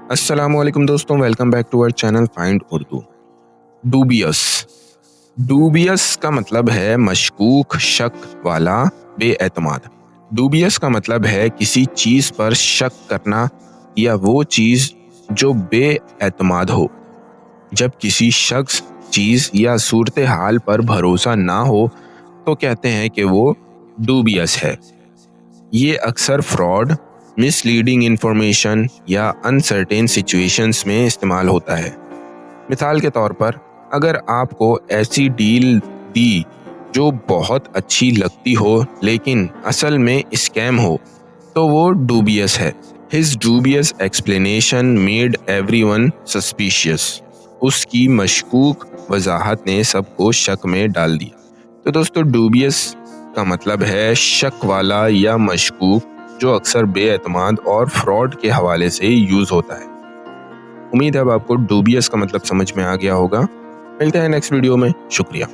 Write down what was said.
अस्सलाम वालेकुम दोस्तों, welcome back to our channel find Urdu. Dubious dubious का मतलब है मशकूक, शक वाला, बेएतमाद। डूबियस का मतलब है किसी चीज पर शक करना या वो चीज जो बेएतमाद हो। जब किसी शख्स, चीज या सूरत हाल पर भरोसा ना हो तो कहते हैं कि वो डूबियस है। ये अक्सर फ्रॉड, मिसलीडिंग इंफॉर्मेशन या अनसर्टेन सिचुएशंस में इस्तेमाल होता है। मिसाल के तौर पर, अगर आपको ऐसी डील दी जो बहुत अच्छी लगती हो लेकिन असल में स्कैम हो तो वो डूबियस है। His dubious explanation made everyone suspicious. उसकी मशकूक वजाहत ने सबको शक में डाल दिया। तो दोस्तों, डूबियस का मतलब है शक वाला या मशकूक, जो अक्सर बेएतमाद और फ्रॉड के हवाले से यूज होता है। उम्मीद है अब आपको डूबियस का मतलब समझ में आ गया होगा। मिलते हैं नेक्स्ट वीडियो में। शुक्रिया।